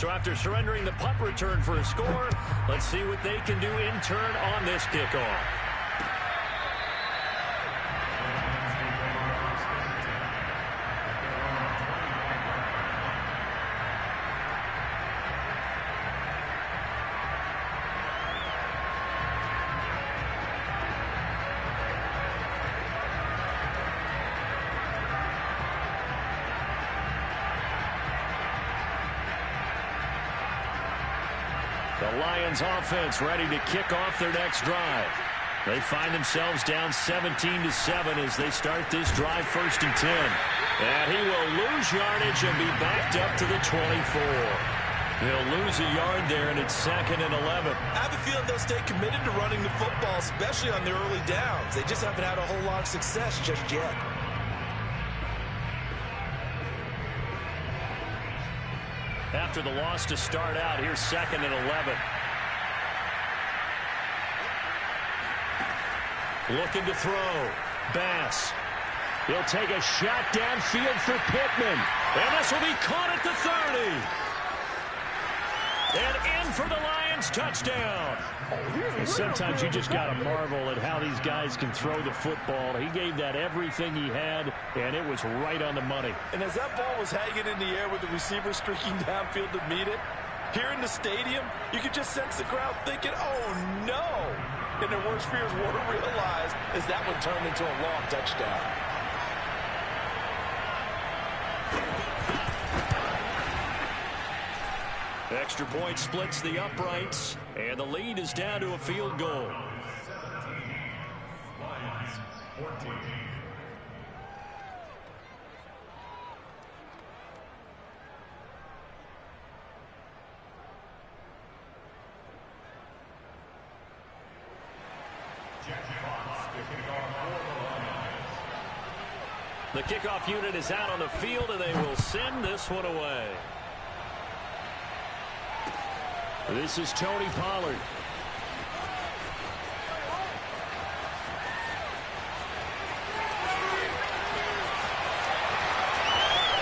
So after surrendering the punt return for a score, let's see what they can do in turn on this kickoff. The Lions offense ready to kick off their next drive. They find themselves down 17-7 as they start this drive 1st and 10. And he will lose yardage and be backed up to the 24. He'll lose a yard there, and it's 2nd and 11. I have a feeling they'll stay committed to running the football, especially on the early downs. They just haven't had a whole lot of success just yet. After the loss to start out, here's 2nd and 11. Looking to throw. Bass. He'll take a shot downfield for Pittman. And this will be caught at the 30. And in for the Lions touchdown. Sometimes you just got to marvel at how these guys can throw the football. He gave that everything he had, and it was right on the money. And as that ball was hanging in the air with the receiver streaking downfield to meet it, here in the stadium, you could just sense the crowd thinking, oh, no. And their worst fears were realized as that one turned into a long touchdown. Extra point splits the uprights, and the lead is down to a field goal. Lions 14. The kickoff unit is out on the field, and they will send this one away. This is Tony Pollard.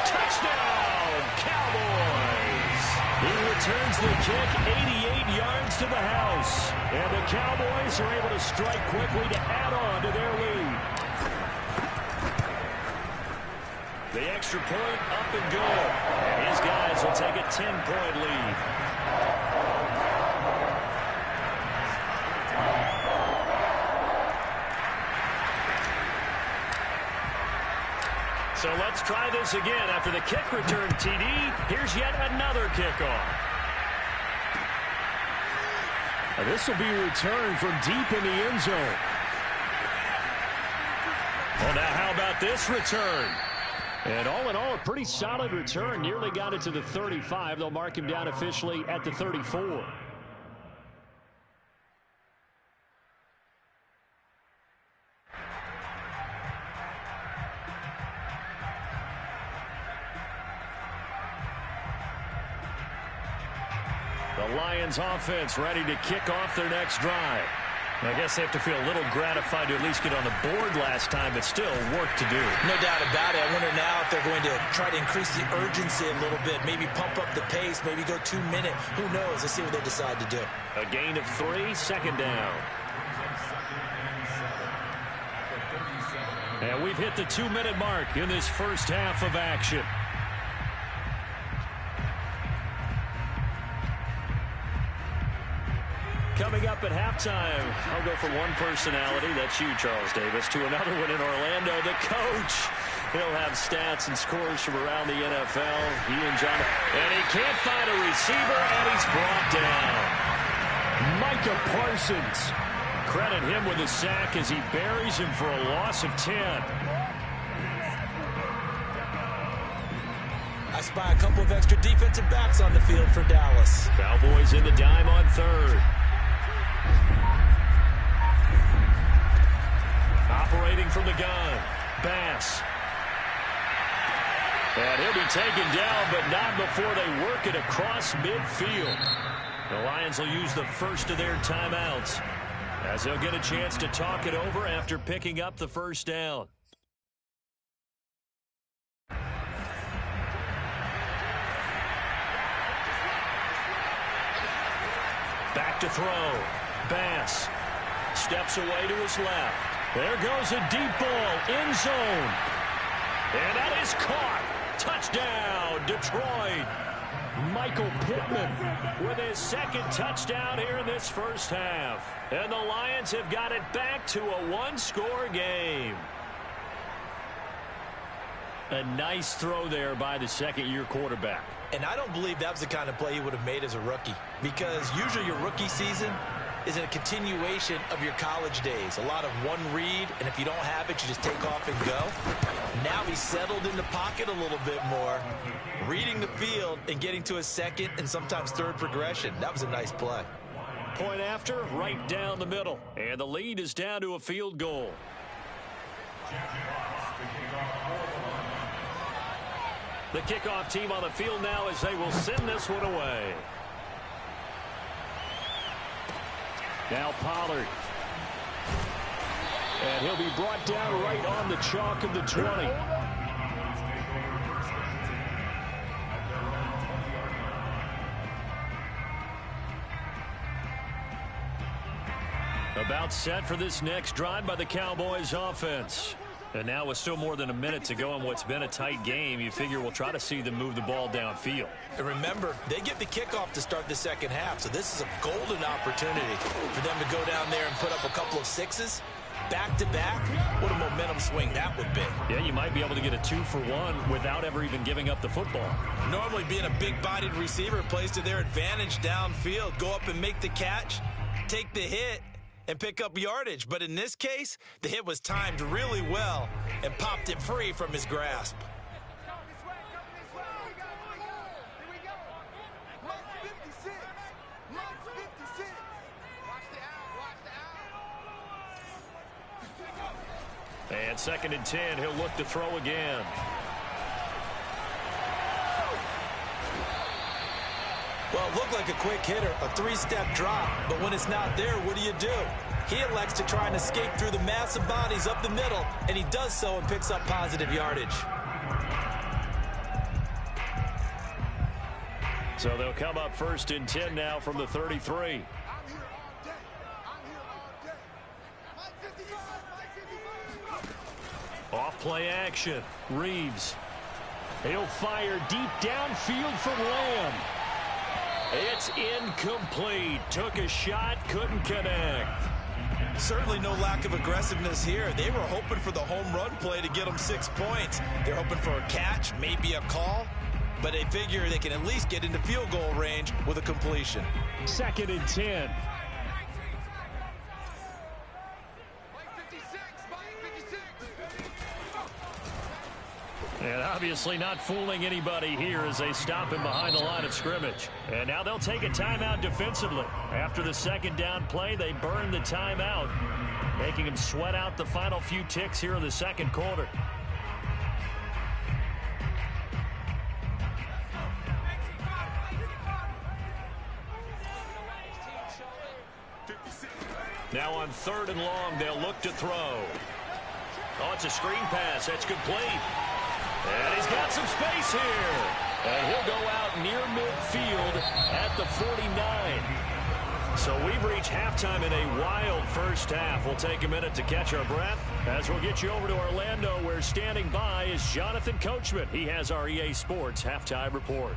Touchdown, Cowboys! He returns the kick 88 yards to the house. And the Cowboys are able to strike quickly to add on to their lead. The extra point up and good. And his guys will take a 10-point lead. So let's try this again. After the kick return, TD, here's yet another kickoff. And this will be returned from deep in the end zone. Well, now how about this return? And all in all, a pretty solid return. Nearly got it to the 35. They'll mark him down officially at the 34. The Lions offense ready to kick off their next drive. I guess they have to feel a little gratified to at least get on the board last time, but still work to do. No doubt about it. I wonder now if they're going to try to increase the urgency a little bit, maybe pump up the pace, maybe go 2 minute. Who knows? Let's see what they decide to do. A gain of 3, 2nd down. And we've hit the 2-minute mark in this first half of action. Coming up at halftime, I'll go from one personality, that's you, Charles Davis, to another one in Orlando, the coach. He'll have stats and scores from around the NFL. He and John, and he can't find a receiver, and he's brought down. Micah Parsons. Credit him with a sack as he buries him for a loss of 10. I spy a couple of extra defensive backs on the field for Dallas. Cowboys in the dime on 3rd. Operating from the gun, Bass. And he'll be taken down, but not before they work it across midfield. The Lions will use the first of their timeouts as they'll get a chance to talk it over after picking up the first down. to throw. Bass steps away to his left. There goes a deep ball, end zone. And that is caught. Touchdown, Detroit. Michael Pittman with his second touchdown here in this first half. And the Lions have got it back to a one-score game. A nice throw there by the second-year quarterback. And I don't believe that was the kind of play he would have made as a rookie, because usually your rookie season is a continuation of your college days. A lot of one read, and if you don't have it, you just take off and go. Now he's settled in the pocket a little bit more, reading the field and getting to a second and sometimes third progression. That was a nice play. Point after, right down the middle. And the lead is down to a field goal. The kickoff team on the field now as they will send this one away. Now Pollard. And he'll be brought down right on the chalk of the 20. About set for this next drive by the Cowboys offense. And now with still more than a minute to go in what's been a tight game, you figure we'll try to see them move the ball downfield. And remember, they get the kickoff to start the second half, so this is a golden opportunity for them to go down there and put up a couple of sixes back-to-back. What a momentum swing that would be. Yeah, you might be able to get a 2-for-1 without ever even giving up the football. Normally being a big-bodied receiver plays to their advantage downfield. Go up and make the catch, take the hit, and pick up yardage. But in this case, the hit was timed really well and popped it free from his grasp. And 2nd and 10, he'll look to throw again. Well, it looked like a quick hitter, a three-step drop, but when it's not there, what do? He elects to try and escape through the massive bodies up the middle, and he does so and picks up positive yardage. So they'll come up 1st and 10 now from the 33. Off play action. Reeves. He'll fire deep downfield from Lamb. It's incomplete. Took a shot, couldn't connect. Certainly no lack of aggressiveness here. They were hoping for the home run play to get them 6 points. They're hoping for a catch, maybe a call, but they figure they can at least get into field goal range with a completion. 2nd and 10. And obviously not fooling anybody here as they stop him behind the line of scrimmage. And now they'll take a timeout defensively. After the 2nd down play, they burn the timeout, making him sweat out the final few ticks here in the 2nd quarter. Now on 3rd and long, they'll look to throw. Oh, it's a screen pass. That's complete. And he's got some space here. And he'll go out near midfield at the 49. So we've reached halftime in a wild first half. We'll take a minute to catch our breath as we'll get you over to Orlando, where standing by is Jonathan Coachman. He has our EA Sports halftime report.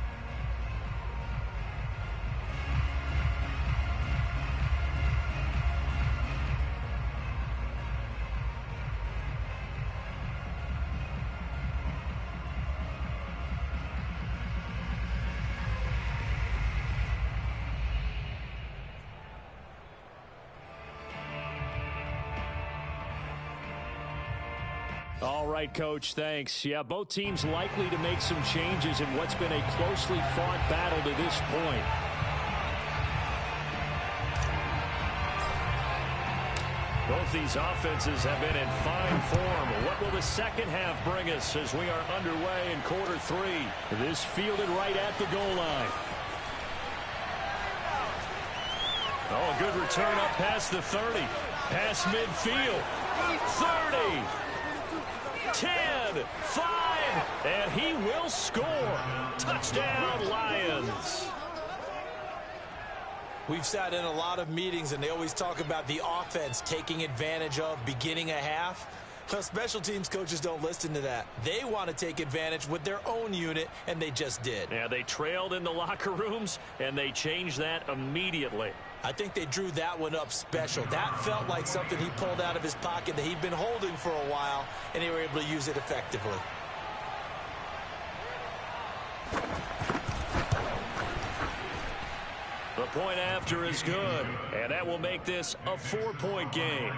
All right, Coach, thanks. Yeah, both teams likely to make some changes in what's been a closely fought battle to this point. Both these offenses have been in fine form. What will the second half bring us as we are underway in quarter 3? This fielded right at the goal line. Oh, a good return up past the 30. Past midfield. 30. 10, 5, and he will score. Touchdown, Lions. We've sat in a lot of meetings, and they always talk about the offense taking advantage of beginning a half. Well, special teams coaches don't listen to that. They want to take advantage with their own unit, and they just did. Yeah, they trailed in the locker rooms, and they changed that immediately. I think they drew that one up special. That felt like something he pulled out of his pocket that he'd been holding for a while, and they were able to use it effectively. The point after is good, and that will make this a 4-point game.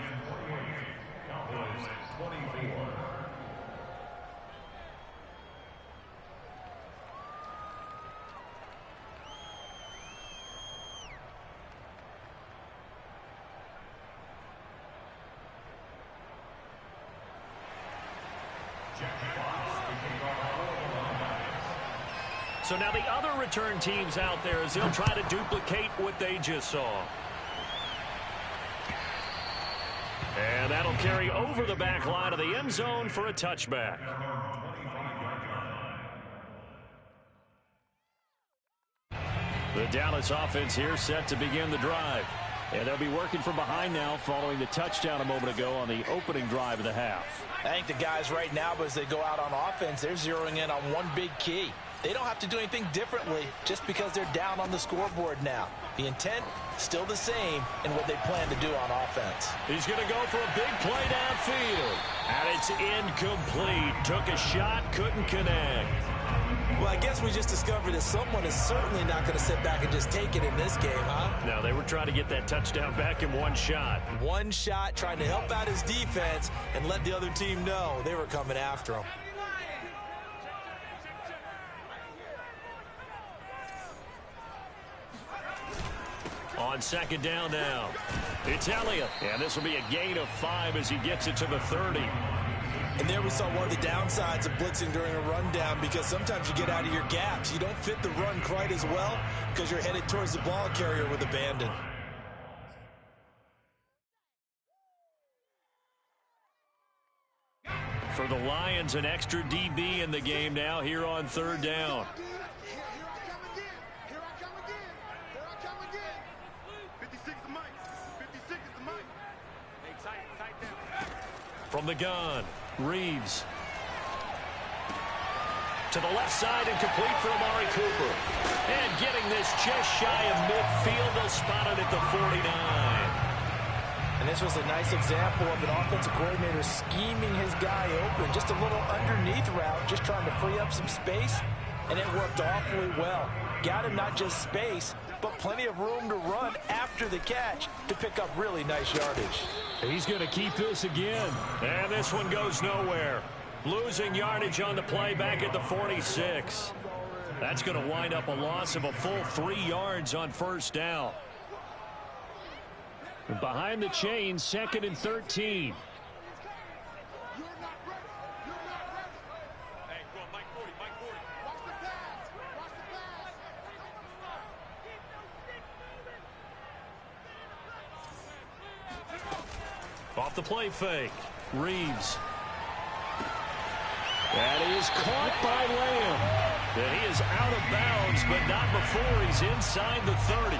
So now the other return teams out there as they'll try to duplicate what they just saw. And that'll carry over the back line of the end zone for a touchback. The Dallas offense here set to begin the drive. And they'll be working from behind now following the touchdown a moment ago on the opening drive of the half. I think the guys right now, as they go out on offense, they're zeroing in on one big key. They don't have to do anything differently just because they're down on the scoreboard now. The intent, still the same in what they plan to do on offense. He's going to go for a big play downfield. And it's incomplete. Took a shot, couldn't connect. Well, I guess we just discovered that someone is certainly not going to sit back and just take it in this game, huh? No, they were trying to get that touchdown back in one shot. One shot, trying to help out his defense and let the other team know they were coming after him. On second down now, it's Elliott. And this will be a gain of 5 as he gets it to the 30. And there we saw one of the downsides of blitzing during a rundown, because sometimes you get out of your gaps. You don't fit the run quite as well because you're headed towards the ball carrier with abandon. For the Lions, an extra DB in the game now here on third down. From the gun, Reeves. To the left side and complete for Amari Cooper. And getting this just shy of midfield, they'll spot it at the 49. And this was a nice example of an offensive coordinator scheming his guy open. Just a little underneath route, just trying to free up some space. And it worked awfully well. Got him not just space, but plenty of room to run after the catch to pick up really nice yardage. He's going to keep this again. And this one goes nowhere. Losing yardage on the play back at the 46. That's going to wind up a loss of a full 3 yards on first down. Behind the chains, 2nd and 13. Off the play fake, Reeves. And he is caught by Lamb. And he is out of bounds, but not before he's inside the 30.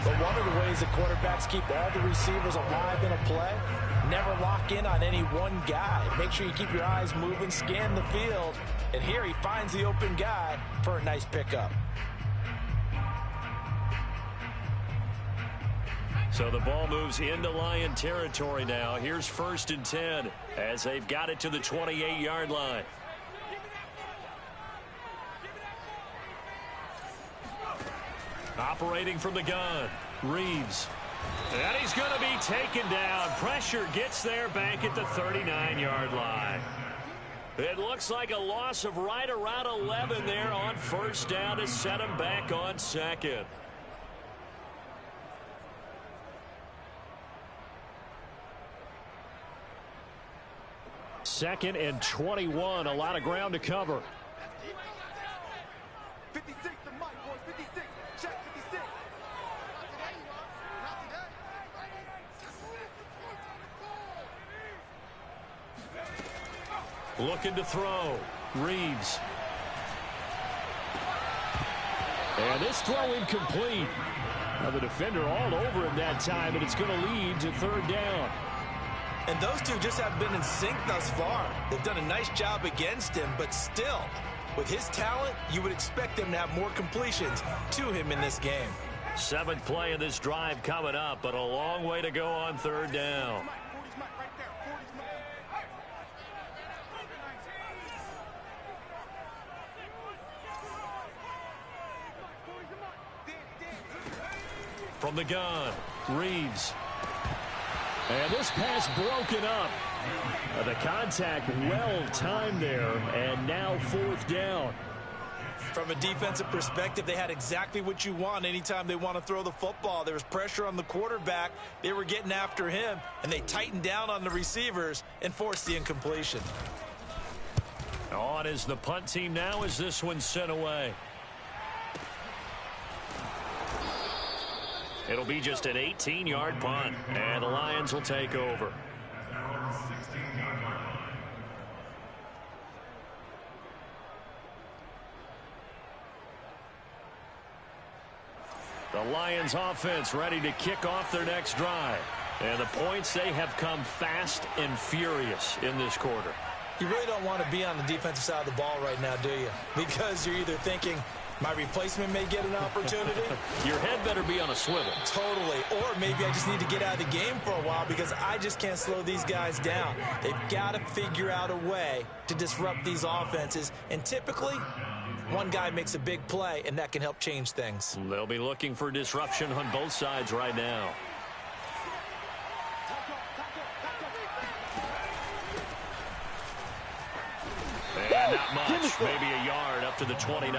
But one of the ways that quarterbacks keep all the receivers alive in a play, never lock in on any one guy. Make sure you keep your eyes moving, scan the field. And here he finds the open guy for a nice pickup. So the ball moves into Lion territory now. Here's 1st and 10 as they've got it to the 28-yard line. Operating from the gun, Reeves. And he's going to be taken down. Pressure gets there back at the 39-yard line. It looks like a loss of right around 11 there on first down to set him back on 2nd. 2nd and 21, a lot of ground to cover. 56 to Mike, boys, 56. Check 56. Looking to throw. Reeves. And this throw incomplete. Now the defender all over him that time, and it's going to lead to third down. And those two just have been in sync thus far. They've done a nice job against him, but still, with his talent, you would expect them to have more completions to him in this game. 7th play of this drive coming up, but a long way to go on third down. From the gun, Reeves. And this pass broken up. The contact well timed there, and now 4th down. From a defensive perspective, they had exactly what you want anytime they want to throw the football. There was pressure on the quarterback. They were getting after him, and they tightened down on the receivers and forced the incompletion. On is the punt team now as this one's sent away. It'll be just an 18-yard punt, and the Lions will take over. The Lions offense ready to kick off their next drive. And the points, they have come fast and furious in this quarter. You really don't want to be on the defensive side of the ball right now, do you? Because you're either thinking, my replacement may get an opportunity. Your head better be on a swivel. Totally. Or maybe I just need to get out of the game for a while because I just can't slow these guys down. They've got to figure out a way to disrupt these offenses. And typically, one guy makes a big play, and that can help change things. They'll be looking for disruption on both sides right now. And not much. Maybe a yard up to the 29.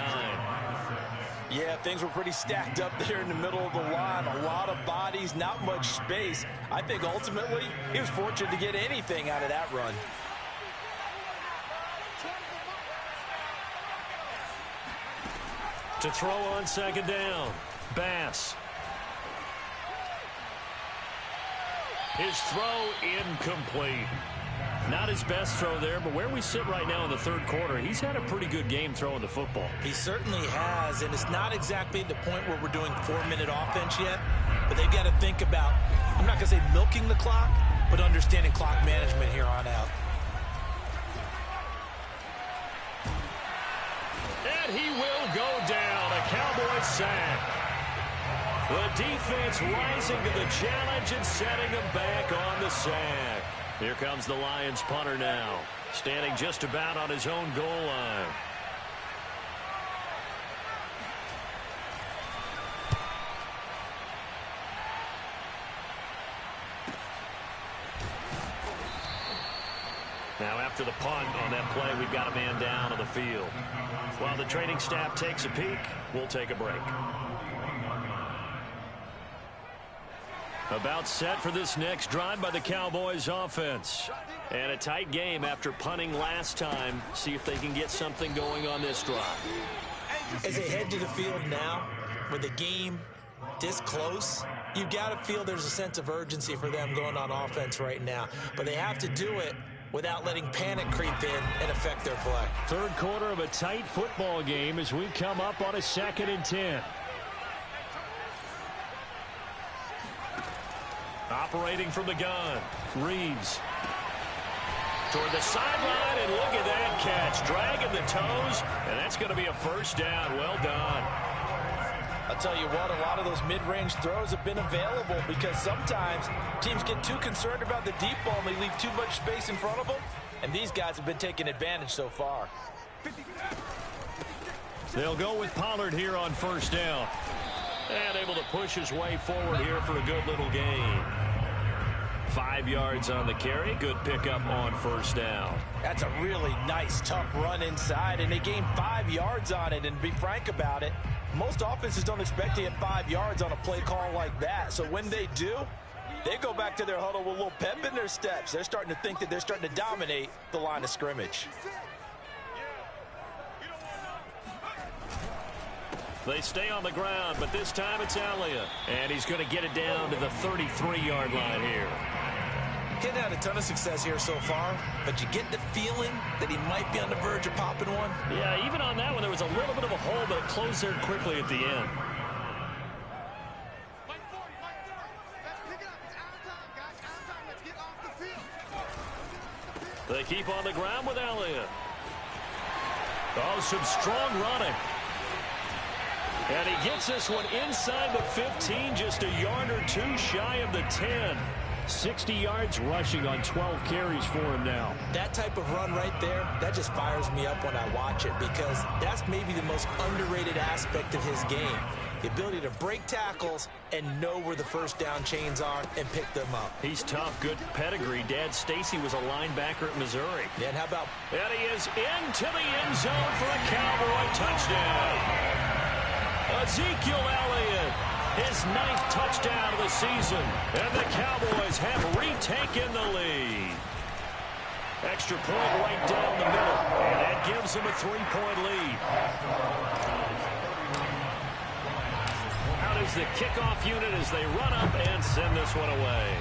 Yeah, things were pretty stacked up there in the middle of the line. A lot of bodies, not much space. I think ultimately he was fortunate to get anything out of that run. To throw on 2nd down, Bass. His throw incomplete. Not his best throw there, but where we sit right now in the 3rd quarter, he's had a pretty good game throwing the football. He certainly has, and it's not exactly at the point where we're doing 4-minute offense yet, but they've got to think about, I'm not going to say milking the clock, but understanding clock management here on out. And he will go down, a Cowboys sack. The defense rising to the challenge and setting them back on the sack. Here comes the Lions punter now, standing just about on his own goal line. Now after the punt on that play, we've got a man down on the field. While the training staff takes a peek, we'll take a break. About set for this next drive by the Cowboys offense. And a tight game after punting last time. See if they can get something going on this drive. As they head to the field now, with the game this close, you've got to feel there's a sense of urgency for them going on offense right now. But they have to do it without letting panic creep in and affect their play. 3rd quarter of a tight football game as we come up on a 2nd and 10. Operating from the gun, Reeves. Toward the sideline, and look at that catch. Dragging the toes, and that's going to be a 1st down. Well done. I'll tell you what, a lot of those mid-range throws have been available because sometimes teams get too concerned about the deep ball and they leave too much space in front of them, and these guys have been taking advantage so far. They'll go with Pollard here on 1st down. And able to push his way forward here for a good little gain. 5 yards on the carry. Good pickup on 1st down. That's a really nice, tough run inside, and they gained 5 yards on it. And to be frank about it, most offenses don't expect to get 5 yards on a play call like that. So when they do, they go back to their huddle with a little pep in their steps. They're starting to think that they're starting to dominate the line of scrimmage. They stay on the ground, but this time it's Elliott. And he's going to get it down to the 33-yard line here. He's had a ton of success here so far, but you get the feeling that he might be on the verge of popping one. Yeah, even on that one, there was a little bit of a hole, but it closed there quickly at the end. They keep on the ground with Elliott. Oh, some strong running. And he gets this one inside the 15, just a yard or two shy of the 10. 60 yards rushing on 12 carries for him now. That type of run right there, that just fires me up when I watch it, because that's maybe the most underrated aspect of his game. The ability to break tackles and know where the first down chains are and pick them up. He's tough, good pedigree. Dad Stacy was a linebacker at Missouri. Yeah, and how about... And he is into the end zone for a Cowboy touchdown. Ezekiel Elliott, his 9th touchdown of the season. And the Cowboys have retaken the lead. Extra point right down the middle. And that gives them a 3-point lead. Out is the kickoff unit as they run up and send this one away.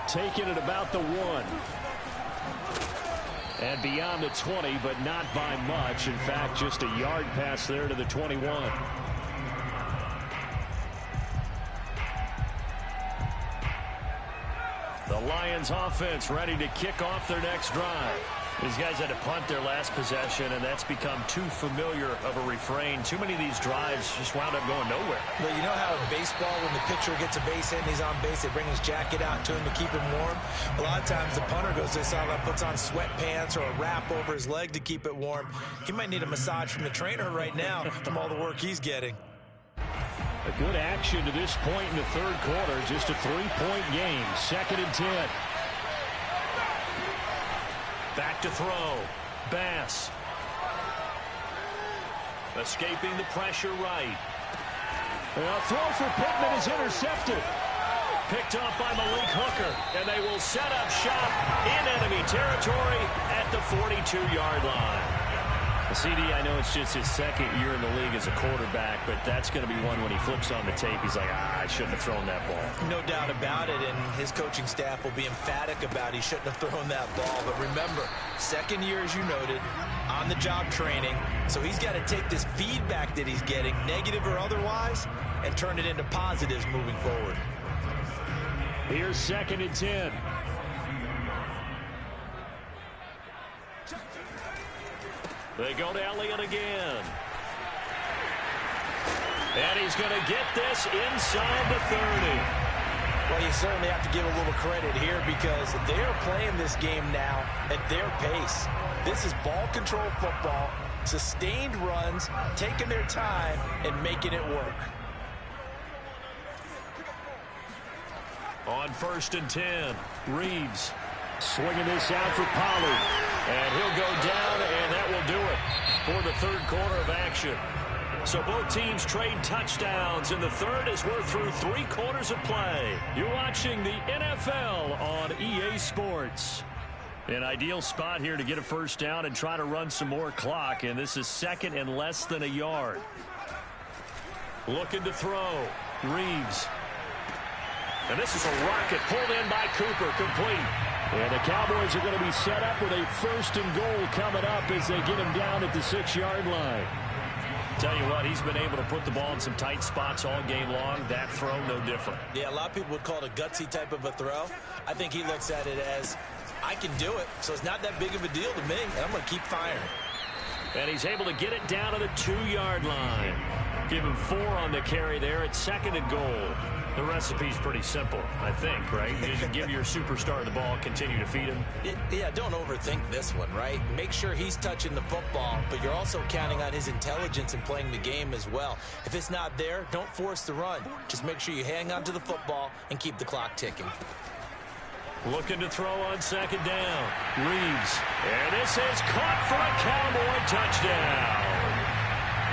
Taking it about the 1. And beyond the 20, but not by much. In fact, just a yard pass there to the 21. The Lions offense ready to kick off their next drive. These guys had to punt their last possession, and that's become too familiar of a refrain. Too many of these drives just wound up going nowhere. But you know how in baseball, when the pitcher gets a base hit and he's on base, they bring his jacket out to him to keep him warm? A lot of times the punter goes this out and puts on sweatpants or a wrap over his leg to keep it warm. He might need a massage from the trainer right now from all the work he's getting. A good action to this point in the third quarter. Just a 3-point game. 2nd and 10. Back to throw. Bass. Escaping the pressure right. A throw for Pittman is intercepted. Picked off by Malik Hooker. And they will set up shop in enemy territory at the 42-yard line. CD, I know it's just his 2nd year in the league as a quarterback, but that's going to be one when he flips on the tape. He's like, I shouldn't have thrown that ball. No doubt about it, and his coaching staff will be emphatic about he shouldn't have thrown that ball. But remember, 2nd year, as you noted, on-the-job training, so he's got to take this feedback that he's getting, negative or otherwise, and turn it into positives moving forward. Here's 2nd and 10. They go to Elliott again. And he's going to get this inside the 30. Well, you certainly have to give a little credit here because they're playing this game now at their pace. This is ball control football, sustained runs, taking their time, and making it work. On 1st and 10, Reeves swinging this out for Pollard. And he'll go down, and that will do it for the third quarter of action. So both teams trade touchdowns in the third as we're through 3 quarters of play. You're watching the NFL on EA Sports. An ideal spot here to get a first down and try to run some more clock, and this is 2nd and less than a yard. Looking to throw. Reeves. And this is a rocket pulled in by Cooper, complete. And the Cowboys are going to be set up with a 1st and goal coming up as they get him down at the 6-yard line. Tell you what, he's been able to put the ball in some tight spots all game long. That throw, no different. Yeah, a lot of people would call it a gutsy type of a throw. I think he looks at it as, I can do it, so it's not that big of a deal to me, and I'm going to keep firing. And he's able to get it down to the 2-yard line. Give him 4 on the carry there at 2nd and goal. The recipe's pretty simple, I think, right? You just give your superstar the ball, continue to feed him. Yeah, don't overthink this one, right? Make sure he's touching the football, but you're also counting on his intelligence in playing the game as well. If it's not there, don't force the run. Just make sure you hang on to the football and keep the clock ticking. Looking to throw on 2nd down. Reeves. And this is caught for a Cowboy touchdown.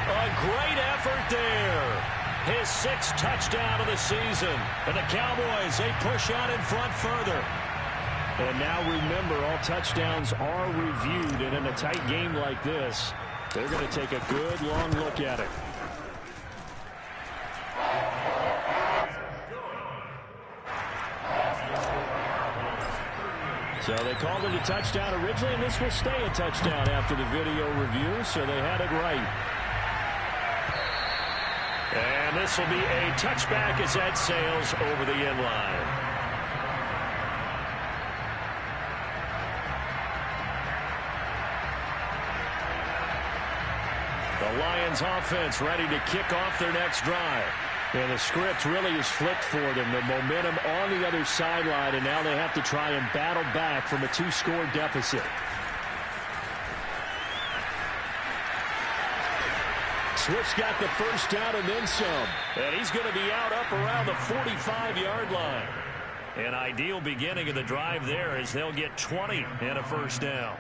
A great effort there. His 6th touchdown of the season. And the Cowboys, they push out in front further. And now remember, all touchdowns are reviewed. And in a tight game like this, they're going to take a good long look at it. So they called it a touchdown originally, and this will stay a touchdown after the video review, so they had it right. And this will be a touchback as that sails over the end line. Lions offense ready to kick off their next drive. And the script really is flipped for them. The momentum on the other sideline, and now they have to try and battle back from a 2-score deficit. Swift's got the first down and then some. And he's going to be out up around the 45-yard line. An ideal beginning of the drive there as they'll get 20 and a first down.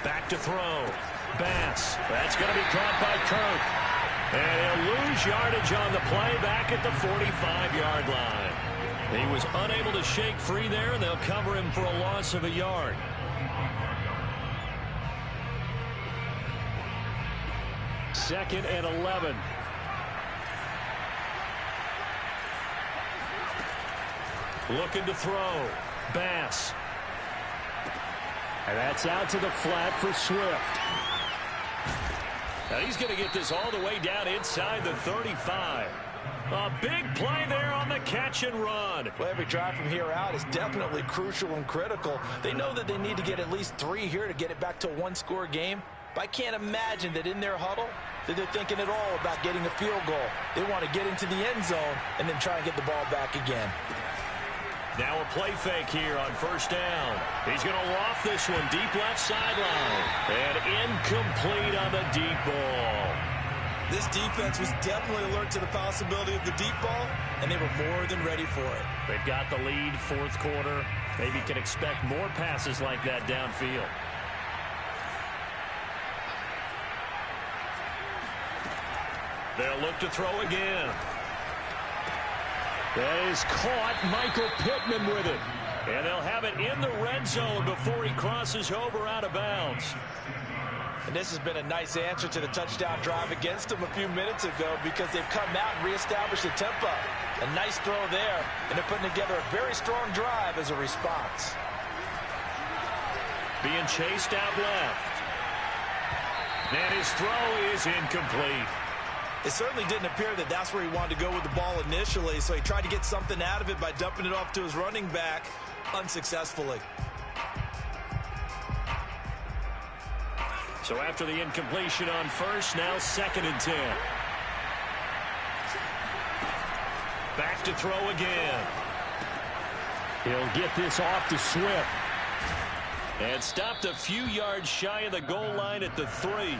Back to throw. Bass. That's going to be caught by Kirk. And he'll lose yardage on the play back at the 45-yard line. He was unable to shake free there, and they'll cover him for a loss of a yard. Second and 11. Looking to throw. Bass. And that's out to the flat for Swift. Now he's going to get this all the way down inside the 35. A big play there on the catch and run. Well, every drive from here out is definitely crucial and critical. They know that they need to get at least 3 here to get it back to a 1-score game. But I can't imagine that in their huddle that they're thinking at all about getting a field goal. They want to get into the end zone and then try and get the ball back again. Now a play fake here on first down. He's going to loft this one deep left sideline. And incomplete on the deep ball. This defense was definitely alert to the possibility of the deep ball, and they were more than ready for it. They've got the lead, fourth quarter. Maybe can expect more passes like that downfield. They'll look to throw again. That is caught. Michael Pittman with it. And they'll have it in the red zone before he crosses over out of bounds. And this has been a nice answer to the touchdown drive against them a few minutes ago because they've come out and reestablished the tempo. A nice throw there, and they're putting together a very strong drive as a response. Being chased out left. And his throw is incomplete. It certainly didn't appear that that's where he wanted to go with the ball initially, so he tried to get something out of it by dumping it off to his running back unsuccessfully. So after the incompletion on first, now 2nd and 10. Back to throw again. He'll get this off to Swift. And stopped a few yards shy of the goal line at the 3.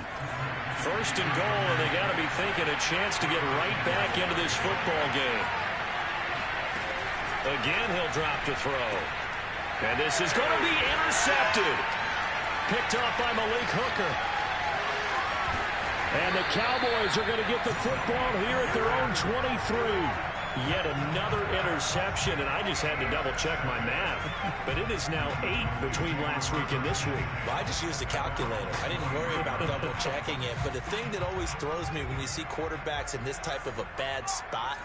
First and goal, and they got to be thinking a chance to get right back into this football game. Again, he'll drop to throw. And this is going to be intercepted. Picked up by Malik Hooker. And the Cowboys are going to get the football here at their own 23. Yet another interception, and I just had to double-check my math. But it is now 8 between last week and this week. Well, I just used a calculator. I didn't worry about double-checking it. But the thing that always throws me when you see quarterbacks in this type of a bad spot,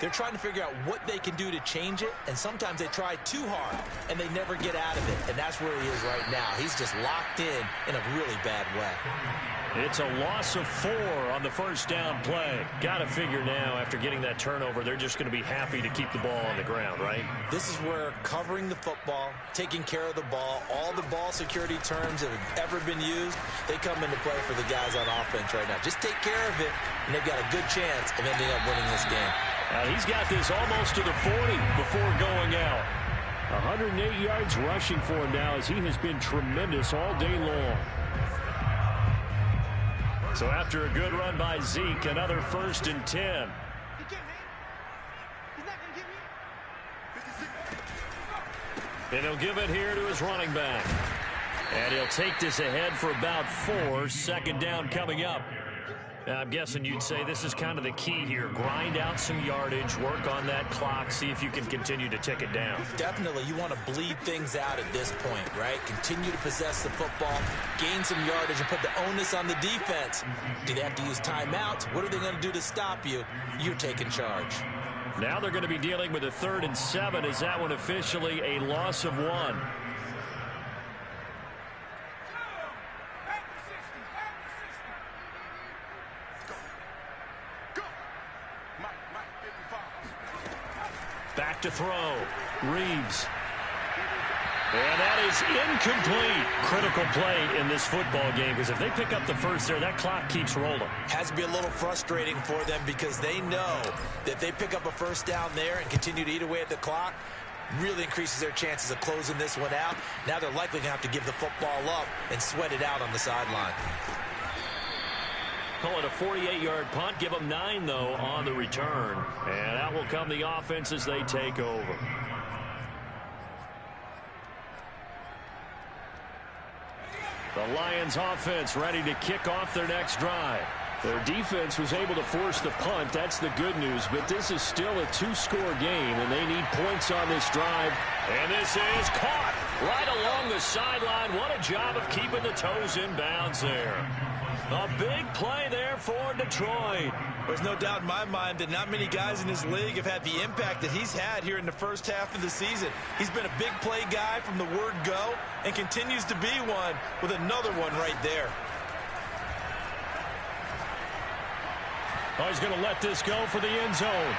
they're trying to figure out what they can do to change it, and sometimes they try too hard, and they never get out of it. And that's where he is right now. He's just locked in a really bad way. It's a loss of 4 on the first down play. Got to figure now, after getting that turnover, they're just going to be happy to keep the ball on the ground, right? This is where covering the football, taking care of the ball, all the ball security terms that have ever been used, they come into play for the guys on offense right now. Just take care of it, and they've got a good chance of ending up winning this game. He's got this almost to the 40 before going out. 108 yards rushing for him now as he has been tremendous all day long. So after a good run by Zeke, another 1st and 10. And he'll give it here to his running back. And he'll take this ahead for about 4. 2nd down coming up. I'm guessing you'd say this is kind of the key here. Grind out some yardage, work on that clock, see if you can continue to tick it down. Definitely. You want to bleed things out at this point, right? Continue to possess the football, gain some yardage, and put the onus on the defense. Do they have to use timeouts? What are they going to do to stop you? You're taking charge. Now they're going to be dealing with a 3rd and 7. Is that one officially a loss of 1? back to throw. Reeves. And that is incomplete. Critical play in this football game, because if they pick up the first there, that clock keeps rolling. Has to be a little frustrating for them because they know that they pick up a first down there and continue to eat away at the clock, really increases their chances of closing this one out. Now they're likely going to have to give the football up and sweat it out on the sideline. Call it a 48-yard punt. Give them 9, though, on the return. And out will come the offense as they take over. The Lions offense ready to kick off their next drive. Their defense was able to force the punt. That's the good news. But this is still a 2-score game, and they need points on this drive. And this is caught right along the sideline. What a job of keeping the toes in bounds there. A big play there for Detroit. There's no doubt in my mind that not many guys in this league have had the impact that he's had here in the first half of the season. He's been a big play guy from the word go and continues to be one with another one right there. Oh, he's going to let this go for the end zone.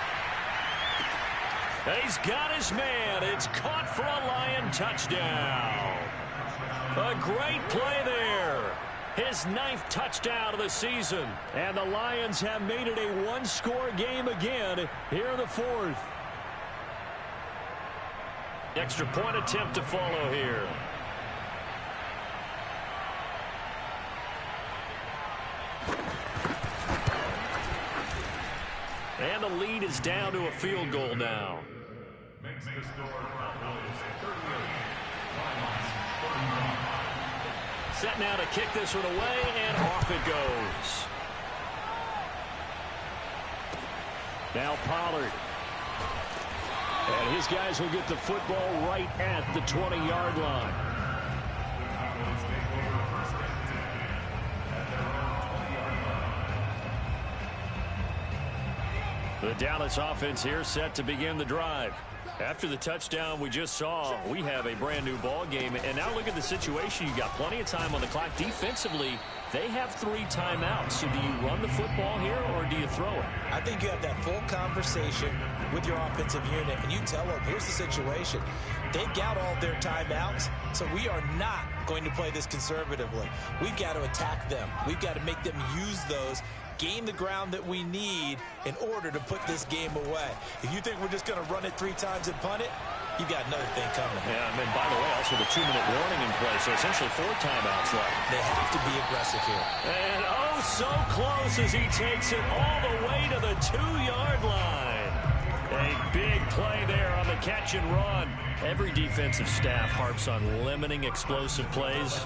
He's got his man. It's caught for a Lion touchdown. A great play there. His 9th touchdown of the season. And the Lions have made it a 1-score game again here in the 4th. Extra point attempt to follow here. And the lead is down to a field goal now. Makes the score Cowboys 38. Set now to kick this one away, and off it goes. Now Pollard. And his guys will get the football right at the 20-yard line. The Dallas offense here set to begin the drive. After the touchdown we just saw, we have a brand new ball game. And now look at the situation. You got plenty of time on the clock. Defensively, they have 3 timeouts. So do you run the football here or do you throw it? I think you have that full conversation with your offensive unit, and you tell them, here's the situation. They've got all their timeouts, so we are not going to play this conservatively. We've got to attack them. We've got to make them use those, gain the ground that we need in order to put this game away. If you think we're just going to run it 3 times and punt it, you've got another thing coming. Yeah, and then, by the way, also the 2-minute warning in play, so essentially 4 timeouts left. They have to be aggressive here. And oh, so close as he takes it all the way to the 2-yard line. A big play there on the catch and run. Every defensive staff harps on limiting explosive plays.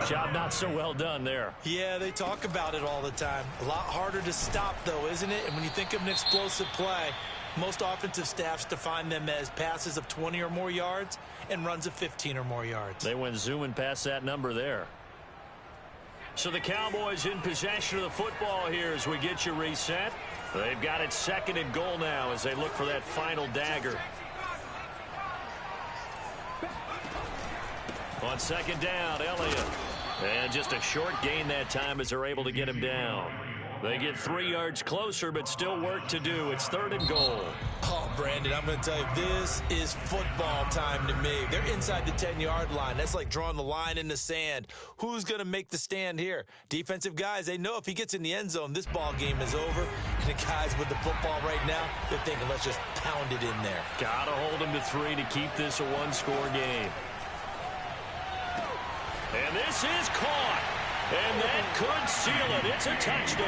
Job not so well done there. Yeah, they talk about it all the time. A lot harder to stop, though, isn't it? And when you think of an explosive play, most offensive staffs define them as passes of 20 or more yards and runs of 15 or more yards. They went zooming past that number there. So the Cowboys in possession of the football here as we get you reset. They've got it 2nd and goal now as they look for that final dagger. On 2nd down, Elliott. And just a short gain that time as they're able to get him down. They get 3 yards closer, but still work to do. It's 3rd and goal. Oh, Brandon, I'm going to tell you, this is football time to me. They're inside the 10-yard line. That's like drawing the line in the sand. Who's going to make the stand here? Defensive guys, they know if he gets in the end zone, this ball game is over. And the guys with the football right now, they're thinking, let's just pound it in there. Got to hold him to 3 to keep this a 1-score game. And this is caught. And that could seal it. It's a touchdown.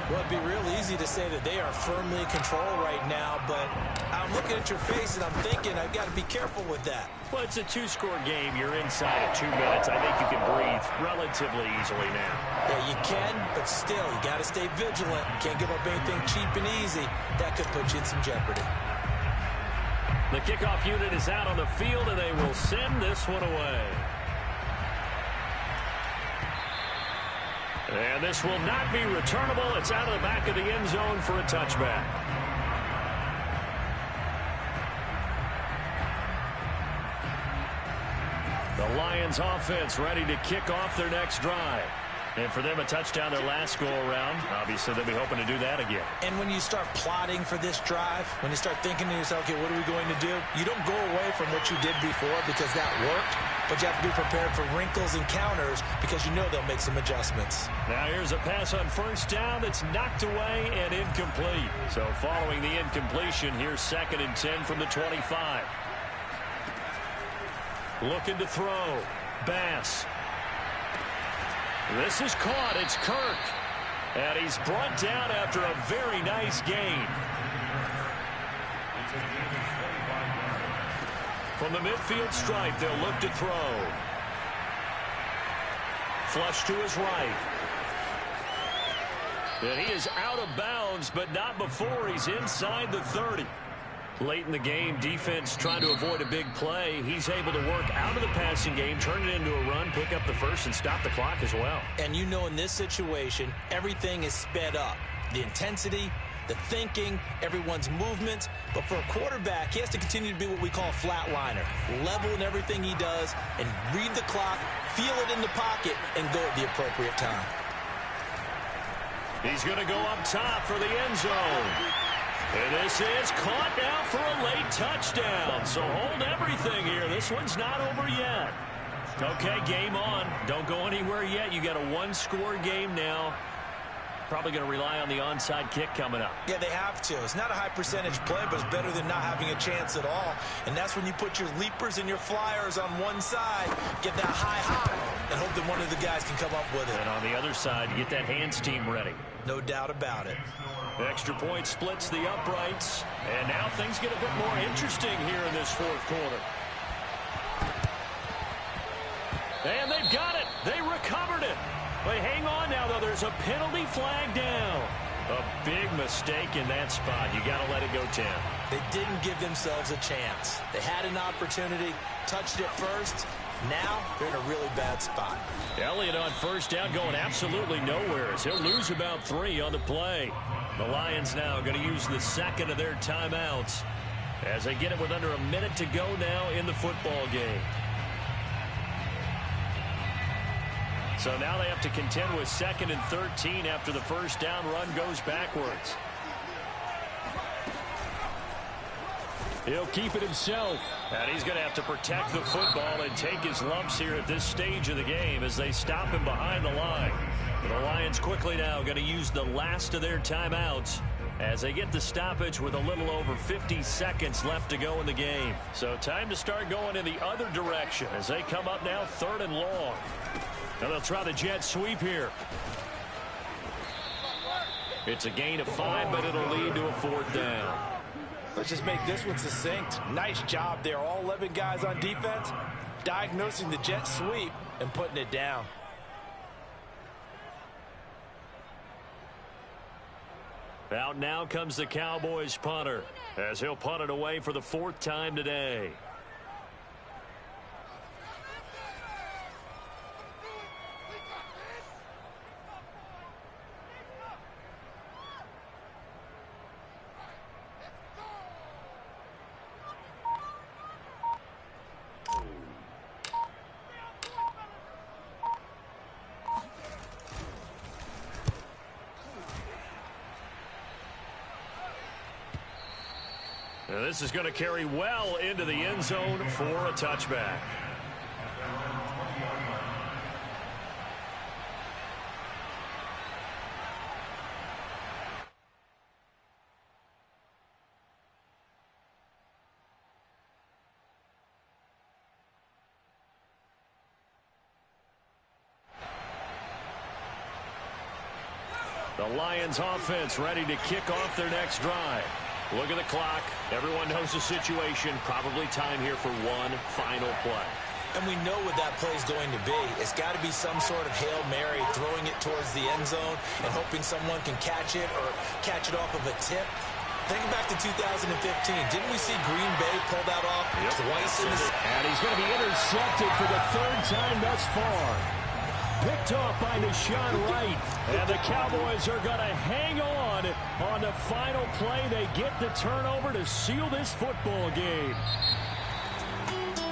Well, it'd be real easy to say that they are firmly in control right now, but I'm looking at your face and I'm thinking I've got to be careful with that. Well, it's a 2-score game. You're inside of 2 minutes. I think you can breathe relatively easily now. Yeah, you can, but still, you got to stay vigilant. Can't give up anything cheap and easy. That could put you in some jeopardy. The kickoff unit is out on the field, and they will send this one away. And this will not be returnable. It's out of the back of the end zone for a touchback. The Lions offense ready to kick off their next drive. And for them, a touchdown their last go-around. Obviously, they'll be hoping to do that again. And when you start plotting for this drive, when you start thinking to yourself, okay, what are we going to do? You don't go away from what you did before because that worked, but you have to be prepared for wrinkles and counters because you know they'll make some adjustments. Now here's a pass on first down that's knocked away and incomplete. So following the incompletion, here's 2nd and 10 from the 25. Looking to throw. Bass. This is caught. It's Kirk. And he's brought down after a very nice gain. From the midfield stripe, they'll look to throw. Flush to his right. And he is out of bounds, but not before he's inside the 30. Late in the game, defense trying to avoid a big play. He's able to work out of the passing game, turn it into a run, pick up the first, and stop the clock as well. And you know in this situation, everything is sped up. The intensity, the thinking, everyone's movement. But for a quarterback, he has to continue to be what we call a flatliner. Level in everything he does and read the clock, feel it in the pocket, and go at the appropriate time. He's going to go up top for the end zone. And this is caught now for a late touchdown. So hold everything here. This one's not over yet. Okay, game on. Don't go anywhere yet. You got a one-score game now. Probably going to rely on the onside kick coming up. Yeah, they have to. It's not a high percentage play, but it's better than not having a chance at all. And that's when you put your leapers and your flyers on one side, get that high hop, and hope that one of the guys can come up with it. And on the other side, you get that hands team ready. No doubt about it. Extra point splits the uprights. And now things get a bit more interesting here in this fourth quarter. And they've got it. They recovered it. But hang on now, though. There's a penalty flag down. A big mistake in that spot. You got to let it go, Tim. They didn't give themselves a chance. They had an opportunity, touched it first. Now they're in a really bad spot. Elliott on first down going absolutely nowhere as he'll lose about 3 on the play. The Lions now going to use the second of their timeouts as they get it with under a minute to go now in the football game. So now they have to contend with 2nd and 13 after the first down run goes backwards. He'll keep it himself. And he's going to have to protect the football and take his lumps here at this stage of the game as they stop him behind the line. But the Lions quickly now going to use the last of their timeouts as they get the stoppage with a little over 50 seconds left to go in the game. So time to start going in the other direction as they come up now 3rd and long. Now they'll try the jet sweep here. It's a gain of 5, but it'll lead to a 4th down. Let's just make this one succinct. Nice job there. All 11 guys on defense diagnosing the jet sweep and putting it down. Out now comes the Cowboys punter as he'll punt it away for the 4th time today. Now this is going to carry well into the end zone for a touchback. The Lions offense ready to kick off their next drive. Look at the clock. Everyone knows the situation. Probably time here for one final play. And we know what that play is going to be. It's got to be some sort of Hail Mary, throwing it towards the end zone and hoping someone can catch it or catch it off of a tip. Think back to 2015. Didn't we see Green Bay pull that off twice in this? And he's going to be intercepted for the 3rd time thus far. Picked off by Deshaun Wright. And the Cowboys are going to hang on the final play. They get the turnover to seal this football game.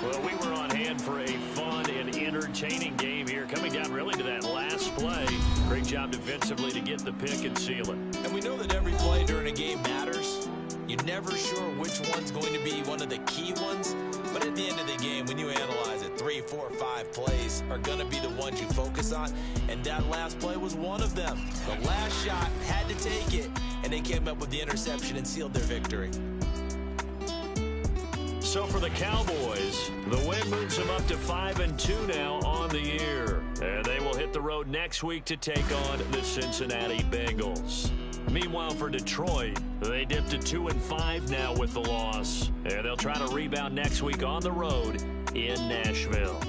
Well, we were on hand for a fun and entertaining game here, coming down really to that last play. Great job defensively to get the pick and seal it. And we know that every play during a game matters. You're never sure which one's going to be one of the key ones. But at the end of the game, when you analyze it, 3, 4, 5 plays are going to be the ones you focus on. And that last play was one of them. The last shot had to take it, and they came up with the interception and sealed their victory. So for the Cowboys, the win moves them up to 5-2 now on the year. And they will hit the road next week to take on the Cincinnati Bengals. Meanwhile, for Detroit, they dipped to 2-5 now with the loss. And they'll try to rebound next week on the road in Nashville.